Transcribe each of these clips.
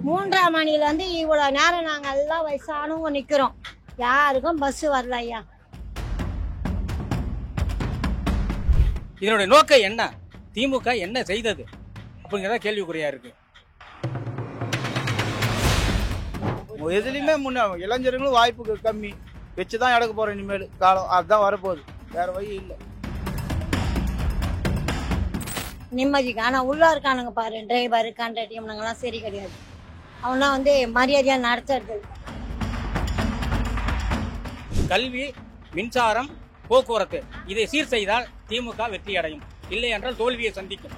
3ஆம் மணிலேருந்து இவ்வளோ நேரம் நாங்கள் எல்லாம் வயசானவங்க நிற்கிறோம். யாருக்கும் பஸ்ஸு வரல ஐயா. இதனுடைய நோக்கம் என்ன? திமுக என்ன செய்தது அப்படிங்கிறத கேள்விக்குறியா இருக்கு. எதுலையுமே முன்ன இளைஞர்களும் வாய்ப்புக்கு கம்மி வச்சுதான் எடுக்க போறோம். இனிமேல் காலம் அதுதான் வரப்போகுது, வேற வழி இல்லை. நிம்மதிக்கு ஆனால் உள்ளே இருக்கானுங்க பாரு, டிரைவர் கண்டக்டர் இவனுங்கெல்லாம் சரி கிடையாது. அவனா மரியாதையாக நடத்துறது. கல்வி, மின்சாரம், போக்குவரத்து இதை சீர் செய்தால் திமுக வெற்றி அடையும், இல்லை என்றால் தோல்வியை சந்திக்கும்.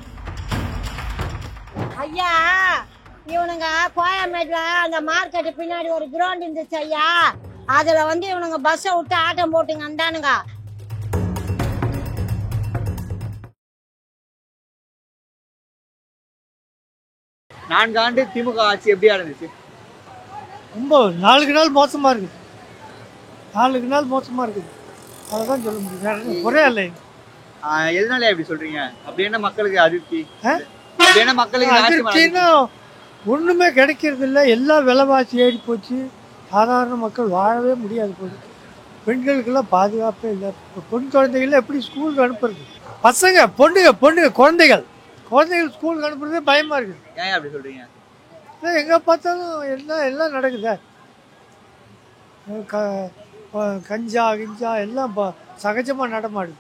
ஐயா இவனுங்க கோயம்பேட்டில் அந்த மார்க்கெட்டு பின்னாடி ஒரு கிரவுண்ட் இருந்துச்சு ஐயா, அதில் இவனுங்க பஸ்ஸை விட்டு ஆட்டம் போட்டுங்க அந்தானுங்க. நான்கு ஆண்டு திமுக ஆட்சி எப்படி நடந்துச்சு? ரொம்ப நாளுக்கு நாள் மோசமாக இருக்குது, நாளுக்கு நாள் மோசமாக இருக்குது. அதான் சொல்ல முடியும், ஒரே இல்லை. எதனால எப்படி சொல்றீங்க? அப்படி என்ன மக்களுக்கு அதிருப்தி? அப்படி என்ன மக்களுக்கு அதிருப்தின்னா ஒன்றுமே கிடைக்கிறது இல்லை. எல்லாம் விலைவாசி ஏறி போச்சு. சாதாரண மக்கள் வாழவே முடியாது போகுது. பெண்களுக்கெல்லாம் பாதுகாப்பே இல்லை. பெண் குழந்தைகள் எப்படி ஸ்கூலுக்கு அனுப்புறது? பசங்க பொண்ணுங்க குழந்தைகள் ஸ்கூலுக்கு அனுப்புறதே பயமாக இருக்குது. ஏன் அப்படி சொல்றீங்க? எங்கே பார்த்தாலும் எல்லாம் நடக்குது. கஞ்சா கிஞ்சா எல்லாம் சகஜமாக நடமாடுது.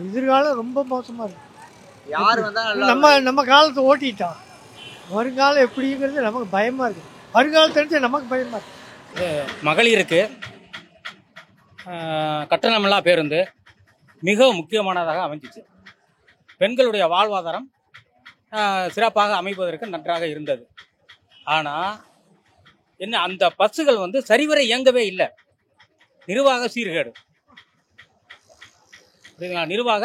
எதிர்காலம் ரொம்ப மோசமாக இருக்கு. யார் வந்தா நம்ம காலத்தை ஓட்டிட்டோம். வருங்காலம் எப்படிங்கிறது நமக்கு பயமாக இருக்குது. வருங்காலம் தெரிஞ்சு நமக்கு பயமாக இருக்குது. மகளிருக்கு கட்டணமில்லா பேருந்து மிக முக்கியமானதாக அமைஞ்சிச்சு. பெண்களுடைய வாழ்வாதாரம் சிறப்பாக அமைப்பதற்கு நன்றாக இருந்தது. ஆனால் என்ன, அந்த பஸ்ஸுகள் சரிவர இயங்கவே இல்லை. நிர்வாக சீர்கேடு, நிர்வாக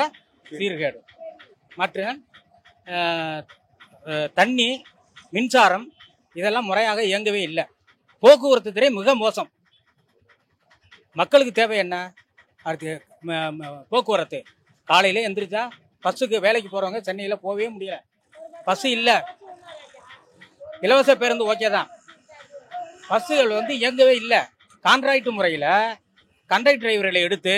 சீர்கேடு. மற்ற தண்ணி, மின்சாரம் இதெல்லாம் முறையாக இயங்கவே இல்லை. போக்குவரத்து துறை மிக மோசம். மக்களுக்கு தேவை என்ன? அடுத்து போக்குவரத்து. காலையில் எந்திரிச்சா பஸ்ஸுக்கு வேலைக்கு போகிறவங்க சென்னையில் போகவே முடியல, பஸ்ஸு இல்லை. இலவச பேருந்து ஓகே தான், பஸ்ஸுகள் இயங்கவே இல்லை. கான்ட்ராக்ட் முறையில் கண்டக்டர் டிரைவர்களை எடுத்து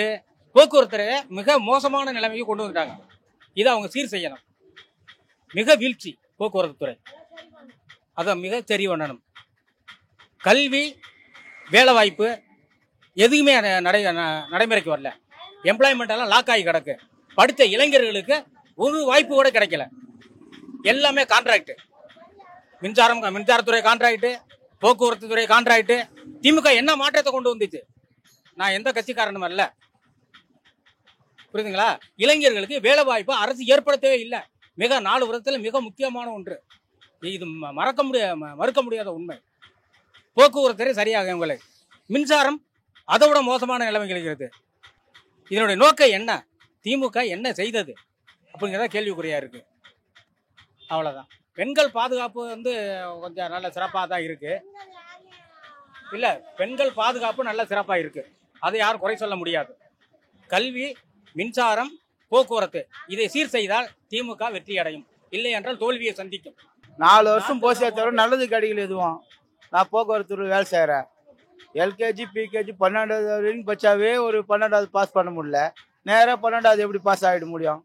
போக்குவரத்து மிக மோசமான நிலைமைக்கு கொண்டு வந்துட்டாங்க. இதை அவங்க சீர் செய்யணும். மிக வீழ்ச்சி போக்குவரத்து துறை, அதை மிக சரி பண்ணணும். கல்வி, வேலைவாய்ப்பு எதுவுமே நடைமுறைக்கு வரல. எம்ப்ளாய்மெண்ட் எல்லாம் லாக் ஆகி கிடக்கு. படித்த இளைஞர்களுக்கு ஒரு வாய்ப்பு கூட கிடைக்கல. எல்லாமே கான்ட்ராக்ட். மின்சாரத்துறை கான்ட்ராக்ட், போக்குவரத்து துறை கான்ட்ராக்ட். திமுக என்ன மாற்றத்தை கொண்டு வந்துச்சு? நான் எந்த கட்சிக்காரனும் அல்ல, புரியுதுங்களா? இளைஞர்களுக்கு வேலை வாய்ப்பு அரசு ஏற்படுத்தவே இல்லை. மிக 4 வருடத்தில் மிக முக்கியமான ஒன்று இது. மறுக்க முடியாத உண்மை. போக்குவரத்து சரியாக உங்களை. மின்சாரம் அதை விட மோசமான நிலைமை கிடைக்கிறது. இதனுடைய நோக்கம் என்ன? திமுக என்ன செய்தது அப்படிங்கிறத கேள்விக்குறியா இருக்கு. அவ்வளோதான். பெண்கள் பாதுகாப்பு கொஞ்சம் நல்ல சிறப்பாக தான் இருக்கு. இல்லை, பெண்கள் பாதுகாப்பு நல்ல சிறப்பாக இருக்கு, அதை யாரும் குறை சொல்ல முடியாது. கல்வி, மின்சாரம், போக்குவரத்து இதை சீர் செய்தால் திமுக வெற்றி அடையும், இல்லை என்றால் தோல்வியை சந்திக்கும். 4 வருஷம் போசியா தவிர நல்லது கிடைக்கல எதுவும். நான் போக்குவரத்து வேலை செய்கிறேன். எல்கேஜி பிகேஜி 12வது வரைக்கும் பச்சாவே ஒரு 12வது பாஸ் பண்ண முடியல. நேராக 12வது எப்படி பாஸ் ஆகிட முடியும்?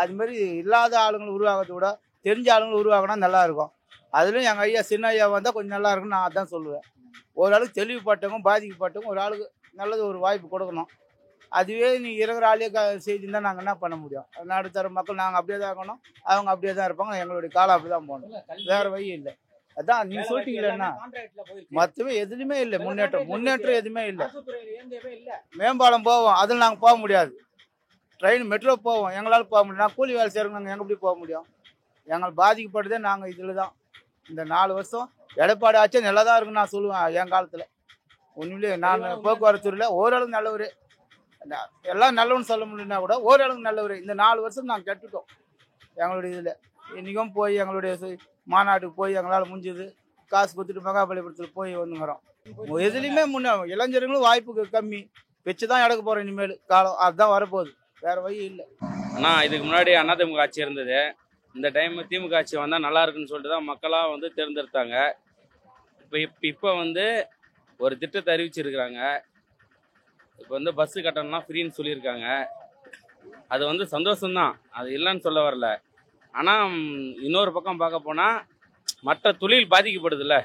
அதுமாரி இல்லாத ஆளுங்களை உருவாகிறத விட தெரிஞ்ச ஆளுங்களை உருவாக்கினா நல்லாயிருக்கும். அதுலேயும் எங்கள் ஐயா சின்ன ஐயா வந்தால் கொஞ்சம் நல்லா இருக்குன்னு நான் அதான் சொல்லுவேன். ஒரு ஆளுக்கு தெளிவுப்பட்டவங்க பாதிக்கப்பட்டவங்க ஒரு ஆளுக்கு நல்லது ஒரு வாய்ப்பு கொடுக்கணும். அதுவே நீ இருக்கிற ஆளே செய்திருந்தால் நாங்கள் என்ன பண்ண முடியும்? நடுத்தர மக்கள் நாங்கள் அப்படியே தான் இருக்கணும், அவங்க அப்படியே தான் இருப்பாங்க. எங்களுடைய காலம் அப்படி தான் போகணும், வேறு வழி இல்லை. அதான் நீ சொல்லிட்டீங்களா, மற்றவே எதுலையுமே இல்லை. முன்னேற்றம் எதுவுமே இல்லை. மேம்பாலம் போவோம், அதில் நாங்கள் போக முடியாது. ட்ரெயின் மெட்ரோ போவோம், எங்களால் போக முடியும். நான் கூலி வேலை செய்கிறவங்க நாங்கள் எங்கே எப்படி போக முடியும்? எங்களை பாதிக்கப்பட்டதே நாங்கள் இதில் தான். இந்த 4 வருஷம் எடப்பாடி ஆச்சே நல்லா தான் இருக்குன்னு நான் சொல்லுவேன். என் காலத்தில் உண்மையிலேயே நான் போக்குவரத்து துறையில் ஓரளவுக்கு நல்லவர். எல்லாம் நல்லவன்னு சொல்ல முடியும்னா கூட ஓரளவுக்கு நல்லவர். இந்த 4 வருஷம் நாங்கள் கெட்டுட்டோம் எங்களுடைய இதில். இன்றைக்கும் போய் எங்களுடைய மாநாட்டுக்கு போய் எங்களால் முடிஞ்சது காசு கொடுத்துட்டு மகாபலிபுரத்தில் போய் வந்துங்கிறோம். எதுலையுமே இளைஞர்களும் வாய்ப்புக்கு கம்மி வச்சு தான் எடுக்க போகிறோம். இனிமேல் காலம் அதுதான் வரப்போகுது, வேறு வழி இல்லை. ஆனால் இதுக்கு முன்னாடி அதிமுக ஆட்சி இருந்தது. இந்த டைம் திமுக ஆட்சி வந்தால் நல்லா இருக்குன்னு சொல்லிட்டு தான் மக்களாக வந்து தேர்ந்தெடுத்தாங்க. இப்போ வந்து ஒரு திட்டத்தை அறிவிச்சிருக்கிறாங்க. இப்போ வந்து பஸ்ஸு கட்டணம்லாம் ஃப்ரீன்னு சொல்லியிருக்காங்க. அது வந்து சந்தோஷம்தான், அது இல்லைன்னு சொல்ல வரல. ஆனால் இன்னொரு பக்கம் பார்க்க போனால் மற்ற தொழில் பாதிக்கப்படுதில்ல.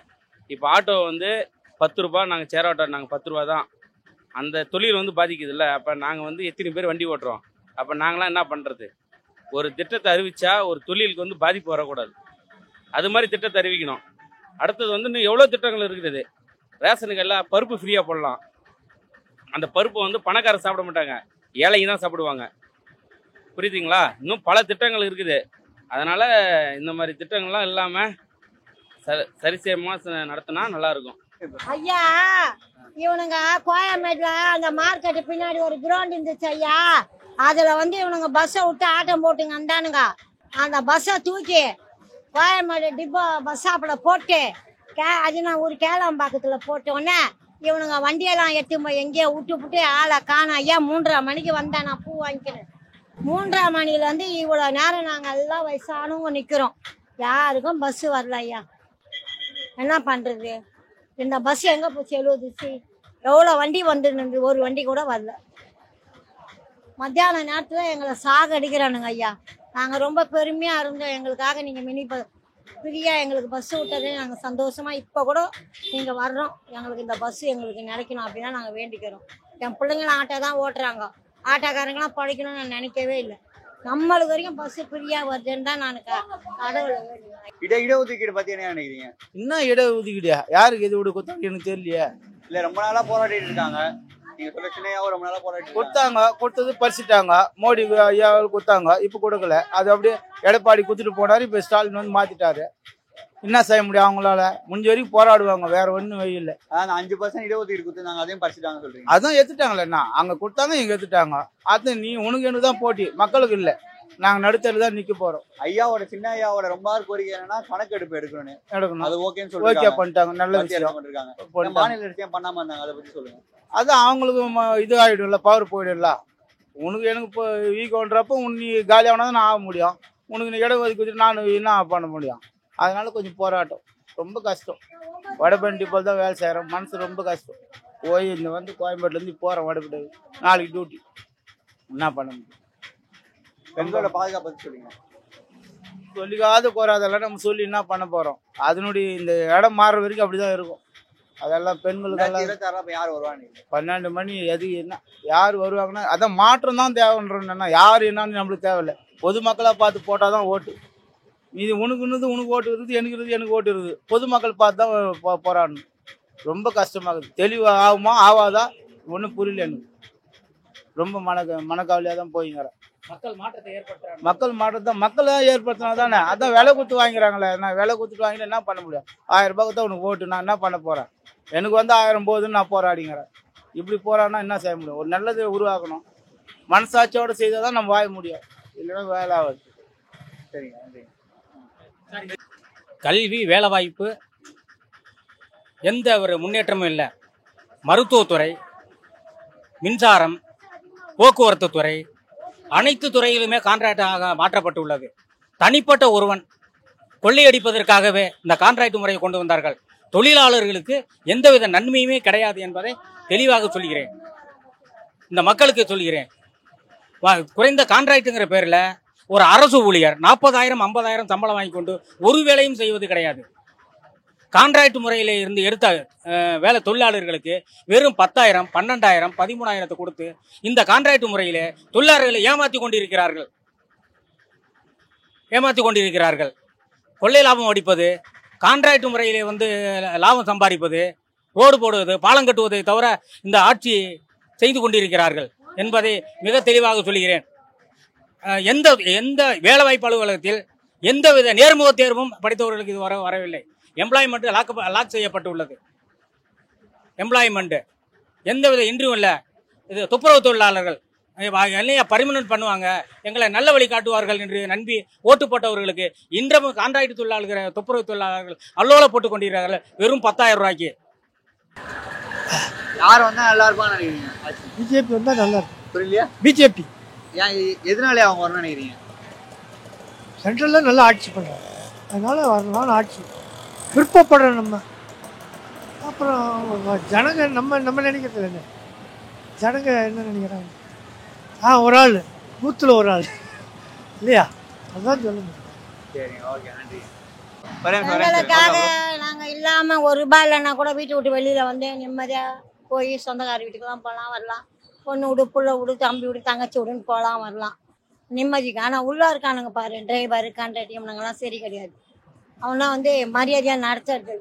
இப்போ ஆட்டோ வந்து 10 ரூபா, நாங்கள் சேர் ஆட்டோ நாங்கள் 10 ரூபா தான். அந்த தொழில் வந்து பாதிக்குதுல்ல. அப்போ நாங்கள் வந்து எத்தனை பேர் வண்டி ஓட்டுறோம்? அப்போ நாங்களாம் என்ன பண்ணுறது? ஒரு திட்டத்தை அறிவித்தா ஒரு தொழிலுக்கு வந்து பாதிப்பு வரக்கூடாது. அது மாதிரி திட்டத்தை அறிவிக்கணும். அடுத்தது வந்து இன்னும் எவ்வளோ திட்டங்கள் இருக்குது. ரேஷனுக்கு எல்லாம் பருப்பு ஃப்ரீயாக போடலாம். அந்த பருப்பு வந்து பணக்காரர் சாப்பிட மாட்டாங்க, ஏழைங்க தான் சாப்பிடுவாங்க. புரியுதுங்களா? இன்னும் பல திட்டங்கள் இருக்குது. அதனால் இந்த மாதிரி திட்டங்கள்லாம் இல்லாமல் சரிசமமாக நடத்தினா நல்லாயிருக்கும். ஐயா, இவனுங்க கோயம்பேட்டில் அந்த மார்க்கெட்டு பின்னாடி ஒரு கிரவுண்ட் இருந்துச்சு ஐயா. அதில் வந்து இவனுங்க பஸ்ஸை விட்டு ஆட்டம் போட்டுங்க அந்தானுங்க. அந்த பஸ்ஸை தூக்கி கோயம்பேடு டிப்போ பஸ் ஸ்டாப்பில் போட்டு அது நான் ஒரு கேளாம்பாக்கத்தில் போட்டோன்னே இவனுங்க வண்டியெல்லாம் எடுத்து போய் எங்கேயோ விட்டு ஆளை காணோம். ஐயா 3:30 மணிக்கு வந்தேன் நான் பூ வாங்கிக்கிறேன். 3:30 மணிலேருந்து இவ்வளோ நேரம் நாங்கள் எல்லாம் வயசானவங்க நிற்கிறோம். யாருக்கும் பஸ்ஸு வரல ஐயா. என்ன பண்ணுறது? இந்த பஸ் எங்கே போச்சு? 70 எவ்வளோ வண்டி வந்துருந்து, ஒரு வண்டி கூட வரல. மத்தியான நேரத்தில் எங்களை சாகடிக்கிறானுங்க ஐயா. நாங்கள் ரொம்ப பெருமையாக இருந்தோம். எங்களுக்காக நீங்கள் மினி ஃப்ரீயாக எங்களுக்கு பஸ்ஸு விட்டதே நாங்கள் சந்தோஷமாக இப்போ கூட நீங்கள் வர்றோம். எங்களுக்கு இந்த பஸ்ஸு எங்களுக்கு நினைக்கணும் அப்படின்னா நாங்கள் வேண்டிக்கிறோம். என் பிள்ளைங்களும் ஆட்டோ தான் ஓட்டுறாங்க. ஆட்டோக்காரங்களாம் பழைக்கணும்னு நான் நினைக்கவே இல்லை. நம்மளுக்கு வரைக்கும் பஸ்ஸு ஃப்ரீயாக வருதுன்னு தான் நான் கடவுளை வேண்டிக்கிறேன். இடஒதுக்கீடு பற்றி என்ன நினைக்கிறீங்க? இன்னும் இடஒதுக்கீடியா? யாருக்கு இது விட கொடுத்தாங்க எனக்கு தெரியலையே. இல்லை, ரொம்ப நாளாக போராடிட்டு இருக்காங்க. நீங்கள் சொல்ல சின்னையாக ரொம்ப நாளாக போராடி கொடுத்தாங்க, கொடுத்தது பறிச்சுட்டாங்க. மோடி ஐயா கொடுத்தாங்க, இப்போ கொடுக்கல. அது அப்படியே எடப்பாடி கொடுத்துட்டு போனார். இப்போ ஸ்டாலின் வந்து மாற்றிட்டாரு. என்ன செய்ய முடியும்? அவங்களால முடிஞ்ச வரைக்கும் போராடுவாங்க, வேற ஒன்றும் வழி இல்லை. அதான் 5% இடஒதுக்கீடு கொடுத்துருந்தாங்க, அதையும் பறிச்சுட்டாங்க சொல்றீங்க. அதான் எடுத்துட்டாங்களேண்ணா. அங்கே கொடுத்தாங்க, இங்கே எடுத்துட்டாங்க. அது நீ உனக்கு எனக்கு தான் போட்டி, மக்களுக்கு இல்லை. நாங்கள் நடுத்தர தான் நிற்க போகிறோம். ஐயாவோட சின்ன ஐயாவோட ரொம்ப கோரிக்கை என்னன்னா கணக்கெடுப்பு எடுக்கணும். எடுக்கணும். அது ஓகேன்னு ஓகே சொல்லி பண்ணிட்டாங்க. நல்ல விஷயம் பண்ணிருக்காங்க. மாநில அரசியம் பண்ணாம இருந்தாங்க, அதை பற்றி சொல்லுங்க. அதான் அவங்களுக்கு இது ஆகிடும்ல, பவர் போயிடும்ல. உனக்கு எனக்கு இப்போ வீக்கன்றப்போ நீ காலியாகனா தான் நான் ஆக முடியும். உனக்கு நீ இடஒதுக்கீடு நான் என்ன பண்ண முடியும்? அதனால கொஞ்சம் போராட்டம், ரொம்ப கஷ்டம். வடபழனி போல் தான் வேலை செய்கிறோம். மனசு ரொம்ப கஷ்டம். போய் இந்த வந்து கோயம்பேட்டிலேருந்து போகிறோம் வடபழனி. நாளைக்கு டியூட்டி. என்ன பண்ண முடியும்? பெண்களோட பாதுகாப்பு பற்றி சொல்லுங்க. சொல்லிக்காத போறாதெல்லாம் நம்ம சொல்லி என்ன பண்ண போகிறோம்? அதனுடைய இந்த இடம் மாறுற வரைக்கும் அப்படி தான் இருக்கும். அதெல்லாம் பெண்களுக்கெல்லாம் 26 யார் வருவாங்க? 12 மணி எது என்ன யார் வருவாங்கன்னா அதான் மாற்றம் தான் தேவைன்றோன்னா. யார் என்னன்னு நம்மளுக்கு தேவையில்லை. பொதுமக்களாக பார்த்து போட்டால் தான் ஓட்டு. இது உனக்குன்னு உனக்கு ஓட்டு இருக்குது, எனக்கு ஓட்டு இருக்குது. பொதுமக்கள் பார்த்து தான் போராடணும். ரொம்ப கஷ்டமாகுது. தெளிவு ஆகுமா ஆகாதா ஒன்றும் புரியல எனக்கு. ரொம்ப மனக்கவலையாக தான் போய்ங்கிறேன். மக்கள் மாற்றத்தை ஏற்படுத்துறாங்க. மக்கள் மாற்றத்தை மக்களாக ஏற்படுத்தினா தானே. அதான் விலை கொடுத்து வாங்கிறாங்களே. நான் விலை கொடுத்துட்டு வாங்கிட்டு என்ன பண்ண முடியும்? 1000 ரூபாய்க்கு தான் உனக்கு ஓட்டு. நான் என்ன பண்ண போகிறேன்? எனக்கு வந்து 1000 போகுதுன்னு நான் போராடிங்கிறேன். இப்படி போராடினா என்ன செய்ய முடியும்? ஒரு நல்லதை உருவாக்கணும். மனசாட்சியோடு செய்தால் தான் நம்ம வாய முடியும், இல்லைன்னா வேலை ஆகுது. சரிங்க. கல்வி, வேலைவாய்ப்பு எந்த ஒரு முன்னேற்றமும் இல்லை. மருத்துவத்துறை, மின்சாரம், போக்குவரத்து துறை, அனைத்து துறையிலுமே கான்ட்ராக்டாக மாற்றப்பட்டுள்ளது. தனிப்பட்ட ஒருவன் கொள்ளையடிப்பதற்காகவே இந்த கான்ட்ராக்ட் முறையை கொண்டு வந்தார்கள். தொழிலாளர்களுக்கு எந்தவித நன்மையுமே கிடையாது என்பதை தெளிவாக சொல்கிறேன். இந்த மக்களுக்கு சொல்கிறேன். குறைந்த கான்ட்ராக்டுங்கிற பேரில் ஒரு அரசு ஊழியர் 40,000 50,000 சம்பளம் வாங்கி கொண்டு ஒரு வேலையும் செய்வது கிடையாது. கான்ட்ராக்ட் முறையில் இருந்து எடுத்த வேலை தொழிலாளர்களுக்கு வெறும் 10,000 12,000 13,000 கொடுத்து இந்த கான்ட்ராக்ட் முறையிலே தொழிலாளர்களை ஏமாற்றி கொண்டிருக்கிறார்கள். கொள்ளை லாபம் அடிப்பது, கான்ட்ராக்ட் முறையிலே வந்து லாபம் சம்பாதிப்பது, ரோடு போடுவது, பாலம் கட்டுவதை தவிர இந்த ஆட்சி செய்து கொண்டிருக்கிறார்கள் என்பதை மிக தெளிவாக சொல்கிறேன். எந்த வேலைவாய்ப்பு அலுவலகத்தில் எந்தவித நேர்முக தேர்வும் படித்தவர்களுக்கு இது வரவில்லை. எம்ப்ளாய்மெண்ட் லாக் செய்யப்பட்டுள்ளது. எம்ப்ளாய்மெண்ட் எந்தவித இன்றியும் இல்லை. இது துப்புரவு தொழிலாளர்கள் என்னையா பர்மனன்ட் பண்ணுவாங்க, எங்களை நல்ல வழி காட்டுவார்கள் என்று நம்பி ஓட்டு போட்டவர்களுக்கு இன்றும் கான்ட்ராக்ட் தொழிலாளர்கள், துப்புரவு தொழிலாளர்கள் அல்லோல போட்டுக் கொண்டிருக்கிறார்கள் வெறும் 10,000 ரூபாய்க்கு. யார் வந்தா நல்லா இருப்பான்னு நினைக்கிறீங்க? பிஜேபி வந்தால் நல்லா இருக்கும். புரியலையா? பிஜேபி ஏன், எதனாலே அவங்க வரணும்னு நினைக்கிறீங்க? சென்ட்ரலில் நல்லா ஆட்சி பண்ணுறாங்க. அதனால் வரலான்னு ஆட்சி விருப்பப்படுறோம் நம்ம. அப்புறம் ஜனங்க நம்ம நினைக்கிறது என்ன, ஜனங்க என்ன நினைக்கிறாங்க? ஒரு ஆள் 100ல் ஒரு ஆள் இல்லையா, அதுதான் சொல்ல முடியும். சரிங்க, ஓகே, நன்றி. எங்களுக்காக நாங்கள் இல்லாமல் ஒரு ரூபாய் இல்லைன்னா கூட வீட்டை விட்டு வெளியில் வந்து நிம்மதியாக போய் சொந்தக்கார வீட்டுக்கெல்லாம் போகலாம் வரலாம். பொண்ணு விடு, புள்ள விடு, தம்பி விடு, தங்கச்சி விடுன்னு போகலாம் வரலாம் நிம்மதிக்கு. ஆனால் உள்ளே இருக்கானுங்க பாரு, டிரைவர் கண்டக்டர் இவனுங்கெல்லாம் சரி கிடையாது. அவனா வந்து மரியாதையாக நடத்துறது.